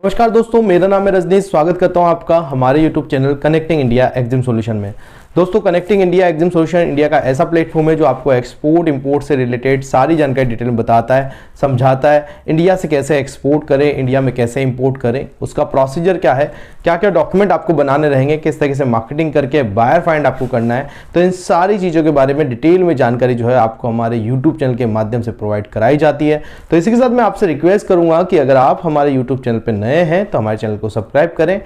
नमस्कार दोस्तों, मेरा नाम है रजनीश। स्वागत करता हूं आपका हमारे YouTube channel connecting India exam solution में। दोस्तों, connecting India exam solution India का ऐसा प्लेटफॉर्म है जो आपको एक्सपोर्ट इंपोर्ट से रिलेटेड सारी जानकारी डिटेल में बताता है, समझाता है। इंडिया से कैसे एक्सपोर्ट करें, इंडिया में कैसे इंपोर्ट करें, उसका प्रोसीजर क्या है, क्या क्या डॉक्यूमेंट आपको बनाने रहेंगे, किस तरीके से मार्केटिंग करके बायर फाइंड आपको करना है। तो इन सारी चीज़ों के बारे में डिटेल में जानकारी जो है आपको हमारे यूट्यूब चैनल के माध्यम से प्रोवाइड कराई जाती है। तो इसी के साथ मैं आपसे रिक्वेस्ट करूंगा कि अगर आप हमारे यूट्यूब चैनल पर नए हैं तो हमारे चैनल को सब्सक्राइब करें,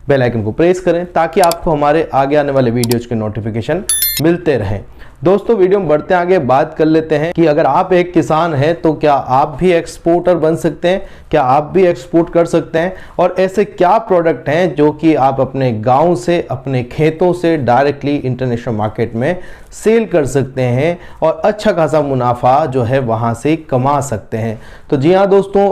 बेल आइकन को प्रेस करें ताकि आपको हमारे आगे आने वाले वीडियोज के नोटिफिकेशन मिलते रहें। दोस्तों, वीडियो में बढ़ते आगे बात कर लेते हैं कि अगर आप एक किसान हैं तो क्या आप भी एक्सपोर्टर बन सकते हैं, क्या आप भी एक्सपोर्ट कर सकते हैं, और ऐसे क्या प्रोडक्ट हैं जो कि आप अपने गांव से, अपने खेतों से डायरेक्टली इंटरनेशनल मार्केट में सेल कर सकते हैं और अच्छा खासा मुनाफा जो है वहां से कमा सकते हैं। तो जी हाँ दोस्तों,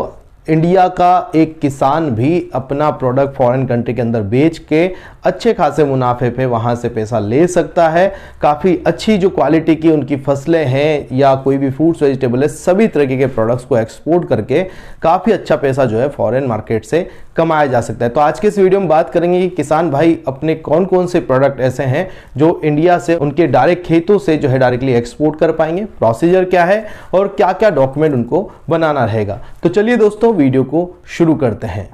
इंडिया का एक किसान भी अपना प्रोडक्ट फॉरेन कंट्री के अंदर बेच के अच्छे खासे मुनाफे पे वहाँ से पैसा ले सकता है। काफ़ी अच्छी जो क्वालिटी की उनकी फसलें हैं या कोई भी फ्रूट्स वेजिटेबल है, सभी तरीके के प्रोडक्ट्स को एक्सपोर्ट करके काफ़ी अच्छा पैसा जो है फॉरेन मार्केट से कमाया जा सकता है। तो आज के इस वीडियो में बात करेंगे कि किसान भाई अपने कौन कौन से प्रोडक्ट ऐसे हैं जो इंडिया से उनके डायरेक्ट खेतों से जो है डायरेक्टली एक्सपोर्ट कर पाएंगे, प्रोसीजर क्या है और क्या क्या डॉक्यूमेंट उनको बनाना रहेगा। तो चलिए दोस्तों, वीडियो को शुरू करते हैं।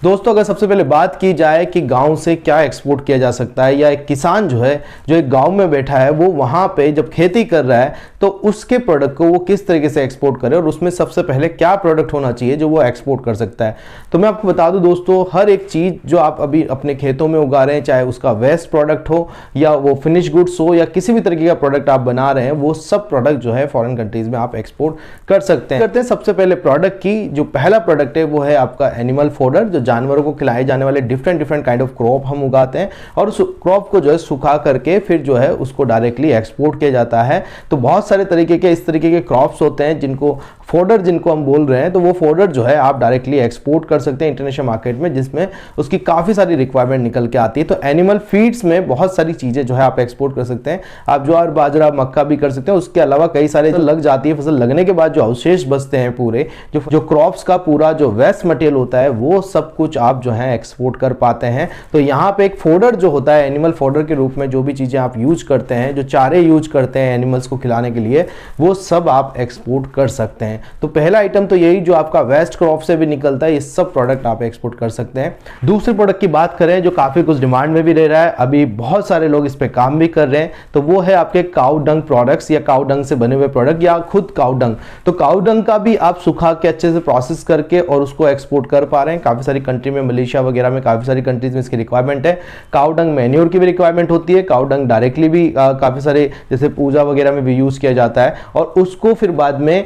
दोस्तों, अगर सबसे पहले बात की जाए कि गांव से क्या एक्सपोर्ट किया जा सकता है, या एक किसान जो है जो एक गांव में बैठा है वो वहां पे जब खेती कर रहा है तो उसके प्रोडक्ट को वो किस तरीके से एक्सपोर्ट करे और उसमें सबसे पहले क्या प्रोडक्ट होना चाहिए जो वो एक्सपोर्ट कर सकता है। तो मैं आपको बता दूं दोस्तों, हर एक चीज़ जो आप अभी अपने खेतों में उगा रहे हैं, चाहे उसका वेस्ट प्रोडक्ट हो या वो फिनिश गुड्स हो या किसी भी तरीके का प्रोडक्ट आप बना रहे हैं, वो सब प्रोडक्ट जो है फॉरेन कंट्रीज में आप एक्सपोर्ट कर सकते हैं। सबसे पहले प्रोडक्ट की जो पहला प्रोडक्ट है वो है आपका एनिमल फोडर, जो जानवरों को खिलाए जाने वाले डिफरेंट काइंड ऑफ क्रॉप हम उगाते हैं और उस क्रॉप को जो है सुखा करके फिर जो है उसको डायरेक्टली एक्सपोर्ट किया जाता है। तो बहुत सारे तरीके के इस तरीके के क्रॉप्स होते हैं जिनको फोडर जिनको हम बोल रहे हैं, तो वो फोडर जो है आप डायरेक्टली एक्सपोर्ट कर सकते हैं इंटरनेशनल मार्केट में, जिसमें उसकी काफ़ी सारी रिक्वायरमेंट निकल के आती है। तो एनिमल फीड्स में बहुत सारी चीज़ें जो है आप एक्सपोर्ट कर सकते हैं। आप ज्वार बाजरा मक्का भी कर सकते हैं। उसके अलावा कई सारे लग जाती है, फसल लगने के बाद जो अवशेष बचते हैं पूरे जो क्रॉप्स का पूरा जो वेस्ट मटेरियल होता है वो सब कुछ आप जो है एक्सपोर्ट कर पाते हैं। तो यहाँ पे एक फोडर जो होता है, एनिमल फोडर के रूप में जो भी चीज़ें आप यूज करते हैं, जो चारे यूज करते हैं एनिमल्स को खिलाने के लिए, वो सब आप एक्सपोर्ट कर सकते हैं। तो पहला आइटम तो यही जो आपका वेस्ट क्रॉप से भी निकलता है, ये सब प्रोडक्ट आप एक्सपोर्ट कर सकते हैं। दूसरे प्रोडक्ट की बात करें जो काफी कुछ डिमांड में भी रह रहा है, अभी बहुत सारे लोग इस पे काम भी कर रहे हैं, तो वो है आपके काउ डंग प्रोडक्ट्स या काउ डंग से बने हुए प्रोडक्ट या खुद काउ डंग। तो काउ डंग का भी आप सुखा के अच्छे से प्रोसेस करके और उसको एक्सपोर्ट कर पा रहे हैं। काफी सारी कंट्री में, मलेशिया वगैरह में काफी सारी कंट्रीज में इसकी रिक्वायरमेंट है। काउ डंग मैन्योर की भी रिक्वायरमेंट होती है। काउ डंग डायरेक्टली भी काफी सारे जैसे पूजा वगैरह में भी यूज किया जाता है और उसको फिर बाद में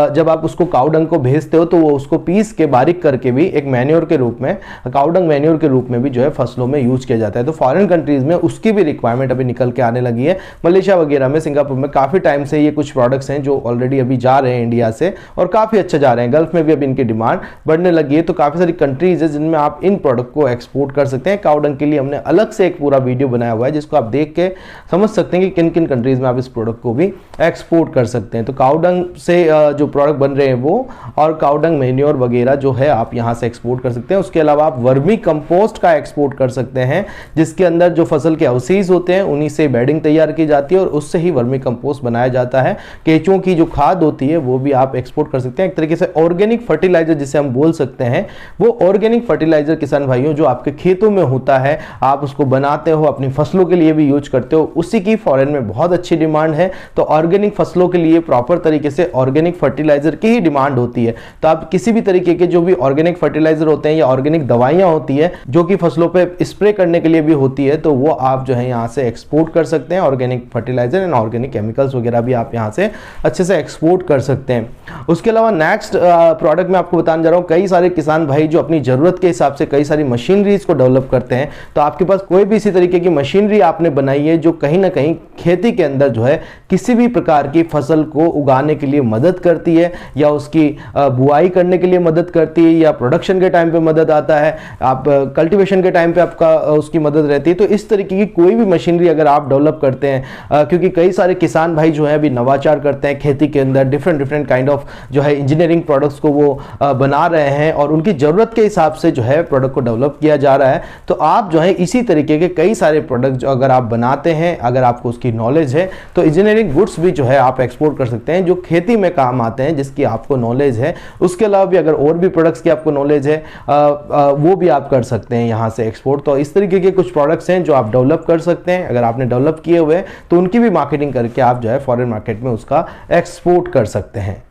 जब आप उसको काउ डंग को भेजते हो तो वो उसको पीस के बारीक करके भी एक मैन्योर के रूप में, काउ डंग मैन्योर के रूप में भी जो है फसलों में यूज किया जाता है। तो फॉरेन कंट्रीज में उसकी भी रिक्वायरमेंट अभी निकल के आने लगी है। मलेशिया वगैरह में, सिंगापुर में काफी टाइम से ये कुछ प्रोडक्ट्स हैं जो ऑलरेडी अभी जा रहे हैं इंडिया से और काफी अच्छे जा रहे हैं। गल्फ में भी अभी इनकी डिमांड बढ़ने लगी है। तो काफी सारी कंट्रीज है जिनमें आप इन प्रोडक्ट को एक्सपोर्ट कर सकते हैं। काउ डंग के लिए हमने अलग से एक पूरा वीडियो बनाया हुआ है जिसको आप देख के समझ सकते हैं कि किन किन कंट्रीज में आप इस प्रोडक्ट को भी एक्सपोर्ट कर सकते हैं। तो काउ डंग से जो प्रोडक्ट बन रहे हैं वो, और काउ डंग मैन्योर वगैरह जो है आप यहां से एक्सपोर्ट कर सकते हैं। उसके अलावा आप वर्मी कंपोस्ट का एक्सपोर्ट कर सकते हैं, जिसके अंदर जो फसल के अवशेष होते हैं उन्हीं से बेडिंग तैयार की जाती है और उससे ही वर्मी कंपोस्ट बनाया जाता है। केंचुओं की जो खाद होती है वो भी आप एक्सपोर्ट कर सकते हैं। एक तरीके से ऑर्गेनिक फर्टिलाइजर जिसे हम बोल सकते हैं, वो ऑर्गेनिक फर्टिलाइजर किसान भाइयों जो आपके खेतों में होता है, आप उसको बनाते हो, अपनी फसलों के लिए भी यूज करते हो, उसी की फॉरेन में बहुत अच्छी डिमांड है। तो ऑर्गेनिक फसलों के लिए प्रॉपर तरीके से ऑर्गेनिक फर्टिलाइजर की ही डिमांड होती है। तो आप किसी भी तरीके के जो भी ऑर्गेनिक फर्टिलाइजर होते हैं या ऑर्गेनिक दवाइयां होती है जो कि फसलों पे स्प्रे करने के लिए भी होती है, तो वो आप जो है यहाँ से एक्सपोर्ट कर सकते हैं। Organic fertiliser and organic chemicals वगैरह भी आप यहाँ से अच्छे से एक्सपोर्ट कर सकते हैं। उसके अलावा नेक्स्ट प्रोडक्ट मैं आपको बताने जा रहा हूँ, कई सारे किसान भाई जो अपनी जरूरत ज़रूरत के हिसाब से कई सारी मशीनरीज को डेवलप करते हैं। तो आपके पास कोई भी इसी तरीके की मशीनरी आपने बनाई है जो कहीं ना कहीं खेती के अंदर जो है किसी भी प्रकार की फसल को उगाने के लिए मदद करती है, या उसकी बुआई करने के लिए मदद करती है, या प्रोडक्शन के टाइम पे मदद आता है, आप कल्टीवेशन के टाइम पे आपका उसकी मदद रहती है। तो इस तरीके की कोई भी मशीनरी अगर आप डेवलप करते हैं, क्योंकि कई सारे किसान भाई जो है अभी नवाचार करते हैं खेती के अंदर, डिफरेंट काइंड ऑफ जो है इंजीनियरिंग प्रोडक्ट्स को वो बना रहे हैं और उनकी ज़रूरत के हिसाब से जो है प्रोडक्ट को डेवलप किया जा रहा है। तो आप जो है इसी तरीके के कई सारे प्रोडक्ट जो अगर आप बनाते हैं, अगर आपको उसकी नॉलेज है, तो इंजीनियरिंग गुड्स भी जो है आप एक्सपोर्ट कर सकते हैं जो खेती में काम आते हैं, जिसकी आपको नॉलेज है। उसके अलावा भी अगर और भी प्रोडक्ट्स की आपको नॉलेज है वो भी आप कर सकते हैं यहाँ से एक्सपोर्ट। तो इस तरीके के कुछ प्रोडक्ट्स हैं जो आप डेवलप कर सकते हैं। अगर आपने डेवलप किए हुए तो उनकी भी मार्केटिंग करके आप जो है फॉरेन मार्केट में उसका एक्सपोर्ट कर सकते हैं।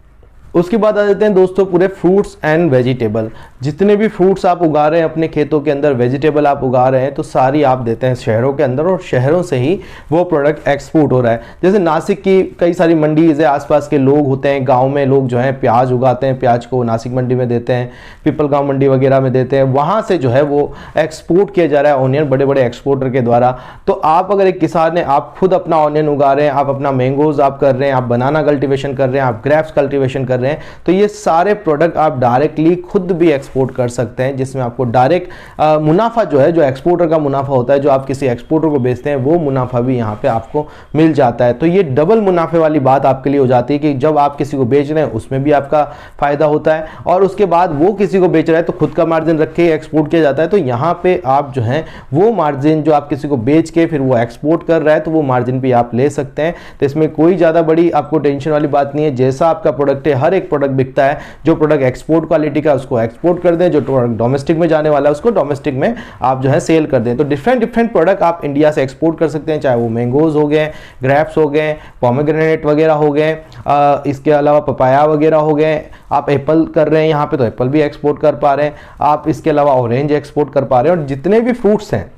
उसके बाद आ जाते हैं दोस्तों पूरे फ्रूट्स एंड वेजिटेबल। जितने भी फ्रूट्स आप उगा रहे हैं अपने खेतों के अंदर, वेजिटेबल आप उगा रहे हैं, तो सारी आप देते हैं शहरों के अंदर और शहरों से ही वो प्रोडक्ट एक्सपोर्ट हो रहा है। जैसे नासिक की कई सारी मंडीज है, आसपास के लोग होते हैं, गांव में लोग जो है प्याज उगाते हैं, प्याज को नासिक मंडी में देते हैं, पीपलगांव मंडी वगैरह में देते हैं, वहाँ से जो है वो एक्सपोर्ट किया जा रहा है ऑनियन बड़े बड़े एक्सपोर्टर के द्वारा। तो आप अगर एक किसान है, आप खुद अपना ऑनियन उगा रहे हैं, आप अपना मैंगोज आप कर रहे हैं, आप बनाना कल्टिवेशन कर रहे हैं, आप ग्रेप्स कल्टिवेशन कर रहे हैं, तो ये सारे प्रोडक्ट आप डायरेक्टली खुद भी एक्सपोर्ट कर सकते हैं, जिसमें आपको डायरेक्ट मुनाफा जो है, जो एक्सपोर्टर का मुनाफा होता है, जो आप किसी एक्सपोर्टर को बेचते हैं, वो मुनाफा भी यहाँ पे आपको मिल जाता है। तो ये डबल मुनाफे वाली बात आपके लिए हो जाती है कि जब आप किसी को बेच रहे हैं उसमें भी आपका फायदा होता है, और उसके बाद वो किसी को बेच रहा है तो खुद का मार्जिन रख के एक्सपोर्ट किया जाता है। तो यहाँ पे आप जो है वो मार्जिन जो आप किसी को बेच के फिर वो एक्सपोर्ट कर रहा है, तो वो मार्जिन भी आप ले सकते हैं। तो इसमें कोई ज़्यादा बड़ी आपको टेंशन वाली बात नहीं है। जैसा आपका प्रोडक्ट है, हर एक प्रोडक्ट बिकता है, जो प्रोडक्ट एक्सपोर्ट क्वालिटी का उसको एक्सपोर्ट कर दें, जो प्रोडक्ट डोमेस्टिक में जाने वाला है उसको डोमेस्टिक में आप जो है सेल कर दें। तो डिफरेंट प्रोडक्ट आप इंडिया से एक्सपोर्ट कर सकते हैं, चाहे वो मैंगोज हो गए, ग्रेप्स हो गए, पोमेग्रेनेट वगैरह हो गए, इसके अलावा पपाया वगैरह हो गए, आप एप्पल कर रहे हैं यहाँ पे तो एप्पल भी एक्सपोर्ट कर पा रहे हैं आप, इसके अलावा ऑरेंज एक्सपोर्ट कर पा रहे हैं। और जितने भी फ्रूट्स हैं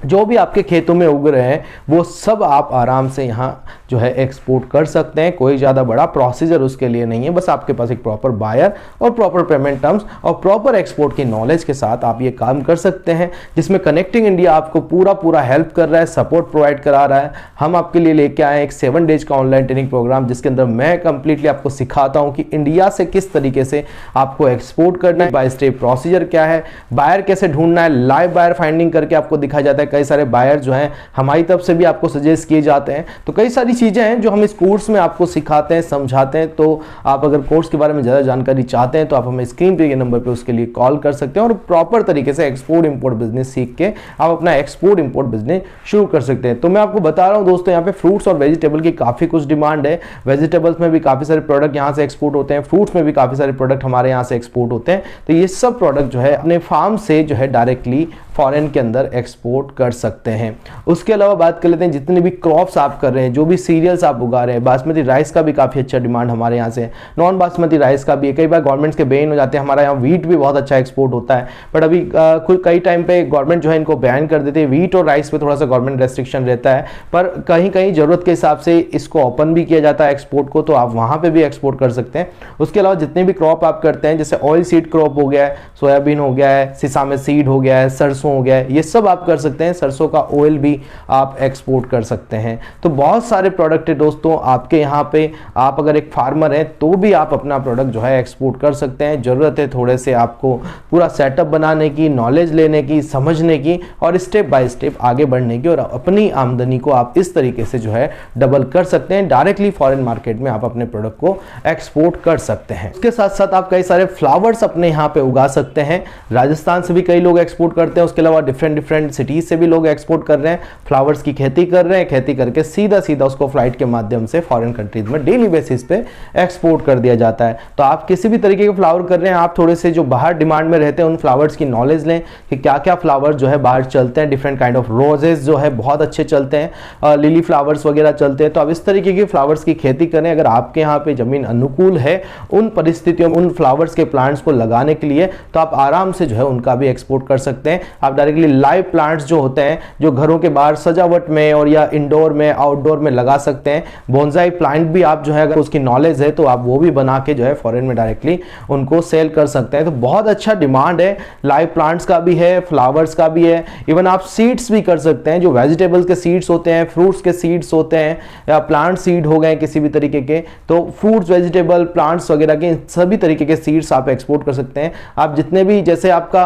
जो भी आपके खेतों में उग रहे हैं वो सब आप आराम से यहाँ जो है एक्सपोर्ट कर सकते हैं। कोई ज़्यादा बड़ा प्रोसीजर उसके लिए नहीं है, बस आपके पास एक प्रॉपर बायर और प्रॉपर पेमेंट टर्म्स और प्रॉपर एक्सपोर्ट की नॉलेज के साथ आप ये काम कर सकते हैं, जिसमें कनेक्टिंग इंडिया आपको पूरा हेल्प कर रहा है, सपोर्ट प्रोवाइड करा रहा है। हम आपके लिए लेके आए एक 7 डेज का ऑनलाइन ट्रेनिंग प्रोग्राम, जिसके अंदर मैं कंप्लीटली आपको सिखाता हूँ कि इंडिया से किस तरीके से आपको एक्सपोर्ट करना है, बाय स्टेप प्रोसीजर क्या है, बायर कैसे ढूंढना है, लाइव बायर फाइंडिंग करके आपको दिखाया जाता है। कई सारे बायर जो हैं हमारी तरफ से भी आपको सजेस्ट किए जाते हैं। तो कई सारी चीजें हैं जो हम इस कोर्स में आपको सिखाते हैं, समझाते हैं। तो आप अगर कोर्स के बारे में ज्यादा जानकारी चाहते हैं तो आप हमें स्क्रीन पे के नंबर पे उसके लिए कॉल कर सकते हैं और प्रॉपर तरीके से एक्सपोर्ट इंपोर्ट बिजनेस सीख के आप अपना एक्सपोर्ट इंपोर्ट बिजनेस शुरू कर सकते हैं। तो मैं आपको बता रहा हूं दोस्तों, यहाँ पे फ्रूट्स और वेजिटेबल की काफी कुछ डिमांड है। वेजिटेबल्स में भी काफी सारे प्रोडक्ट यहाँ से एक्सपोर्ट होते हैं, फ्रूट्स में भी काफी सारे प्रोडक्ट हमारे यहाँ से एक्सपोर्ट होते हैं। तो ये सब प्रोडक्ट जो है अपने फार्म से जो है डायरेक्टली फॉरेन के अंदर एक्सपोर्ट कर सकते हैं। उसके अलावा बात कर लेते हैं जितने भी क्रॉप्स आप कर रहे हैं, जो भी सीरियल्स आप उगा रहे हैं, बासमती राइस का भी काफ़ी अच्छा डिमांड हमारे यहाँ से, नॉन बासमती राइस का भी है। कई बार गवर्नमेंट्स के बैन हो जाते हैं, हमारा यहाँ वीट भी बहुत अच्छा एक्सपोर्ट होता है, बट अभी कई टाइम पे गवर्नमेंट जो है इनको बैन कर देते हैं। वीट और राइस पे थोड़ा सा गवर्नमेंट रेस्ट्रिक्शन रहता है, पर कहीं कहीं जरूरत के हिसाब से इसको ओपन भी किया जाता है एक्सपोर्ट को, तो आप वहाँ पर भी एक्सपोर्ट कर सकते हैं। उसके अलावा जितने भी क्रॉप आप करते हैं, जैसे ऑयल सीड क्रॉप हो गया है, सोयाबीन हो गया है, सिसामे सीड हो गया है, सरसों हो गया है, ये सब आप कर सकते हैं। सरसों का ऑयल भी आप एक्सपोर्ट कर सकते हैं। तो बहुत सारे प्रोडक्ट है दोस्तों आपके यहाँ पे। आप अगर एक फार्मर हैं तो भी आप अपना प्रोडक्ट जो है एक्सपोर्ट कर सकते हैं। जरूरत है थोड़े से आपको पूरा सेटअप बनाने की, नॉलेज लेने की, समझने की और स्टेप बाय स्टेप आगे बढ़ने की, और अपनी आमदनी को आप इस तरीके से जो है डबल कर सकते हैं। डायरेक्टली फॉरेन मार्केट में आप अपने प्रोडक्ट को एक्सपोर्ट कर सकते हैं। इसके साथ साथ आप कई सारे फ्लावर्स अपने यहाँ पे उगा सकते हैं। राजस्थान से भी कई लोग एक्सपोर्ट करते हैं, उसके अलावा डिफरेंट सिटीज से भी लोग एक्सपोर्ट कर रहे हैं। फ्लावर्स की खेती कर रहे हैं, खेती करके सीधा उसको फ्लाइट के माध्यम से फॉरेन कंट्रीज में डेली बेसिस पे एक्सपोर्ट कर दिया जाता है। तो आप किसी भी तरीके के फ्लावर कर रहे हैं, आप थोड़े से जो बाहर डिमांड में रहते हैं उन फ्लावर्स की नॉलेज लें कि क्या क्या फ्लावर्स जो है बाहर चलते हैं। डिफरेंट काइंड ऑफ रोजेस जो है बहुत अच्छे चलते हैं, लिली फ्लावर्स वगैरह चलते हैं। तो आप इस तरीके के फ्लावर्स की खेती करें। अगर आपके यहाँ पे जमीन अनुकूल है उन परिस्थितियों में उन फ्लावर्स के प्लांट्स को लगाने के लिए, तो आप आराम से जो है उनका भी एक्सपोर्ट कर सकते हैं। आप डायरेक्टली लाइव प्लांट्स जो होते हैं जो घरों के बाहर सजावट में और या इंडोर में आउटडोर में लगा सकते हैं। बोनसाई प्लांट भी आप जो है अगर उसकी नॉलेज है तो आप वो भी बना के जो है फॉरेन में डायरेक्टली उनको सेल कर सकते हैं। तो बहुत अच्छा डिमांड है, लाइव प्लांट्स का भी है, फ्लावर्स का भी है, इवन आप सीड्स भी कर सकते हैं। जो वेजिटेबल्स के सीड्स होते हैं, फ्रूट्स के सीड्स होते हैं या प्लांट सीड हो गए किसी भी तरीके के, तो फ्रूट्स, वेजिटेबल, प्लांट्स वगैरह के सभी तरीके के सीड्स आप एक्सपोर्ट कर सकते हैं। आप जितने भी, जैसे आपका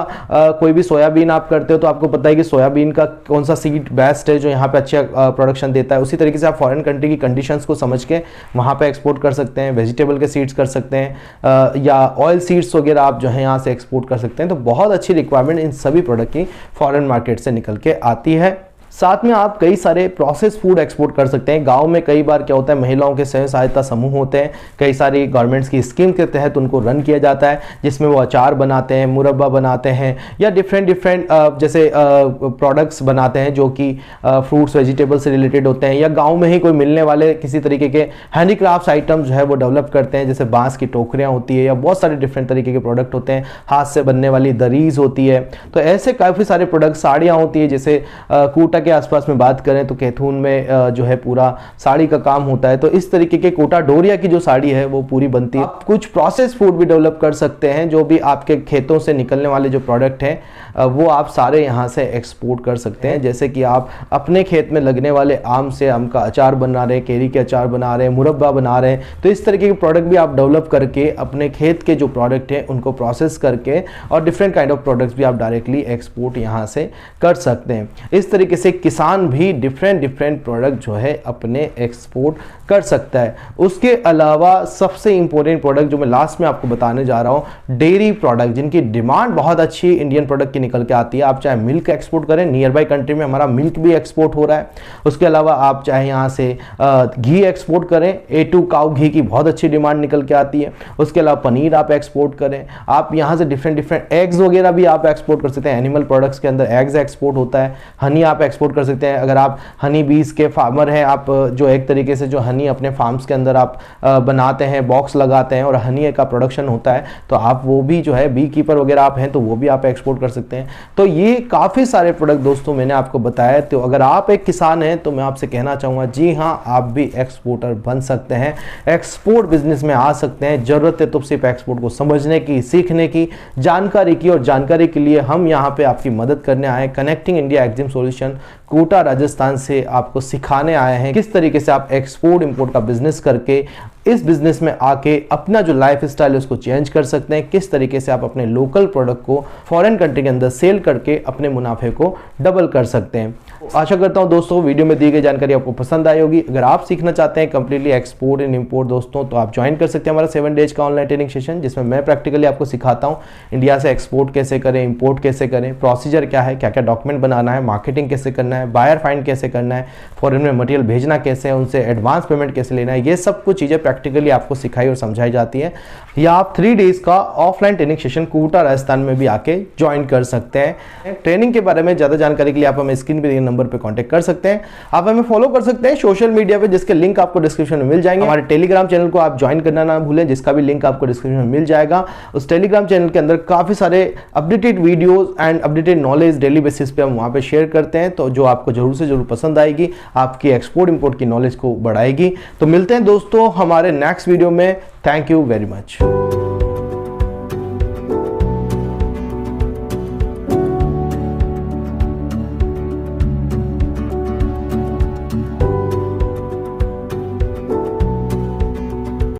कोई भी सोयाबीन आप करते हो तो आपको पता है कि सोयाबीन का कौन सा सीड बेस्ट है जो यहाँ पे अच्छा प्रोडक्शन देता है। उसी तरीके से आप फॉरेन कंट्री की कंडीशंस को समझ के वहाँ पे एक्सपोर्ट कर सकते हैं। वेजिटेबल के सीड्स कर सकते हैं या ऑयल सीड्स वगैरह आप जो है यहाँ से एक्सपोर्ट कर सकते हैं। तो बहुत अच्छी रिक्वायरमेंट इन सभी प्रोडक्ट की फॉरेन मार्केट से निकल के आती है। साथ में आप कई सारे प्रोसेस फूड एक्सपोर्ट कर सकते हैं। गांव में कई बार क्या होता है, महिलाओं के स्वयं सहायता समूह होते हैं, कई सारी गवर्नमेंट्स की स्कीम के तहत उनको रन किया जाता है, जिसमें वो अचार बनाते हैं, मुरब्बा बनाते हैं या डिफरेंट जैसे प्रोडक्ट्स बनाते हैं जो कि फ्रूट्स वेजिटेबल से रिलेटेड होते हैं, या गाँव में ही कोई मिलने वाले किसी तरीके के हैंडीक्राफ्ट आइटम्स जो है वो डेवलप करते हैं, जैसे बांस की टोकरियाँ होती है या बहुत सारे डिफरेंट तरीके के प्रोडक्ट होते हैं, हाथ से बनने वाली दरीज होती है। तो ऐसे काफ़ी सारे प्रोडक्ट, साड़ियाँ होती है, जैसे कूटा के आसपास में बात करें तो कैथून में जो है पूरा साड़ी का काम होता है। तो इस तरीके के कोटा डोरिया की जो साड़ी है वो पूरी बनती है। कुछ प्रोसेस फूड भी डेवलप कर सकते हैं, जो भी आपके खेतों से निकलने वाले जो प्रोडक्ट हैं वो आप सारे यहाँ से एक्सपोर्ट कर सकते हैं। जैसे कि आप अपने खेत में लगने वाले आम से आम का अचार बना रहे हैं, केरी के अचार बना रहे हैं, मुरब्बा बना रहे हैं, तो इस तरीके के प्रोडक्ट भी आप डेवलप करके अपने खेत के जो प्रोडक्ट हैं उनको प्रोसेस करके और डिफरेंट काइंड ऑफ प्रोडक्ट्स भी आप डायरेक्टली एक्सपोर्ट यहाँ से कर सकते हैं। इस तरीके से किसान भी डिफरेंट प्रोडक्ट जो है अपने एक्सपोर्ट कर सकता है। उसके अलावा सबसे इंपॉर्टेंट प्रोडक्ट जो मैं लास्ट में आपको बताने जा रहा हूं, डेयरी प्रोडक्ट, जिनकी डिमांड बहुत अच्छी इंडियन प्रोडक्ट की निकल के आती है। आप चाहे मिल्क एक्सपोर्ट करें, नियर बाई कंट्री में हमारा मिल्क भी एक्सपोर्ट हो रहा है। उसके अलावा आप चाहे यहाँ से घी एक्सपोर्ट करें, A2 काऊ घी की बहुत अच्छी डिमांड निकल के आती है। उसके अलावा पनीर आप एक्सपोर्ट करें, आप यहाँ से डिफरेंट एग्स वगैरह भी आप एक्सपोर्ट कर सकते हैं। एनिमल प्रोडक्ट्स के अंदर एग्स एक्सपोर्ट होता है, हनी आप एक्सपोर्ट कर सकते हैं। अगर आप हनी बीज के फार्मर हैं, आप जो एक तरीके से जो हनी अपने फार्म्स के अंदर आप बनाते हैं, बॉक्स लगाते हैं और हनी का प्रोडक्शन होता है, तो आप वो भी जो है बी कीपर वगैरह आप हैं तो वो भी आप एक्सपोर्ट कर सकते हैं। तो ये काफ़ी सारे प्रोडक्ट दोस्तों मैंने आपको बताया। तो अगर आप एक किसान हैं तो मैं आपसे कहना चाहूँगा, जी हाँ, आप भी एक्सपोर्टर बन सकते हैं, एक्सपोर्ट बिजनेस में आ सकते हैं। ज़रूरत है तो सिर्फ एक्सपोर्ट को समझने की, सीखने की, जानकारी की, और जानकारी के लिए हम यहाँ पे आपकी मदद करने आए। Connecting India Exim solution Kota Rajasthan से आपको सिखाने आए हैं किस तरीके से आप एक्सपोर्ट इंपोर्ट का बिजनेस करके इस बिजनेस में आके अपना जो लाइफ स्टाइल है उसको चेंज कर सकते हैं। किस तरीके से आप अपने लोकल प्रोडक्ट को फॉरेन कंट्री के अंदर सेल करके अपने मुनाफे को डबल कर सकते हैं। आशा करता हूं दोस्तों वीडियो में दी गई जानकारी आपको पसंद आई होगी। अगर आप सीखना चाहते हैं कंप्लीटली एक्सपोर्ट एंड इंपोर्ट दोस्तों, तो आप ज्वाइन कर सकते हैं हमारा 7 डेज का ऑनलाइन ट्रेनिंग सेशन, जिसमें मैं प्रैक्टिकली आपको सिखाता हूं इंडिया से एक्सपोर्ट कैसे करें, इंपोर्ट कैसे करें, प्रोसीजर क्या है, क्या क्या डॉक्यूमेंट बनाना है, मार्केटिंग कैसे करना है, बायर फाइंड कैसे करना है, फॉरेन में मटेरियल भेजना कैसे है, उनसे एडवांस पेमेंट कैसे लेना है, ये सब कुछ चीज़ें प्रैक्टिकली आपको सिखाई और समझाई जाती है। या आप 3 डेज का offline training session Kota Rajasthan में भी आके ज्वाइन कर सकते हैं। ट्रेनिंग के बारे में ज़्यादा जानकारी के लिए आप हमें स्क्रीन पे दिए नंबर पे कांटेक्ट कर सकते हैं। आप हमें फॉलो कर सकते हैं सोशल मीडिया पे, जिसके लिंक आपको डिस्क्रिप्शन में मिल जाएंगे। हमारे टेलीग्राम चैनल को आप ज्वाइन करना ना भूलें, जिसका भी लिंक आपको डिस्क्रिप्शन में मिल जाएगा। उस टेलीग्राम चैनल के अंदर काफ़ी सारे updated videos and updated knowledge daily basis पे हम वहाँ पे शेयर करते हैं, तो जो आपको जरूर से जरूर पसंद आएगी, आपकी एक्सपोर्ट इंपोर्ट की नॉलेज को बढ़ाएगी। तो मिलते हैं दोस्तों हमारे नेक्स्ट वीडियो में। Thank you very much.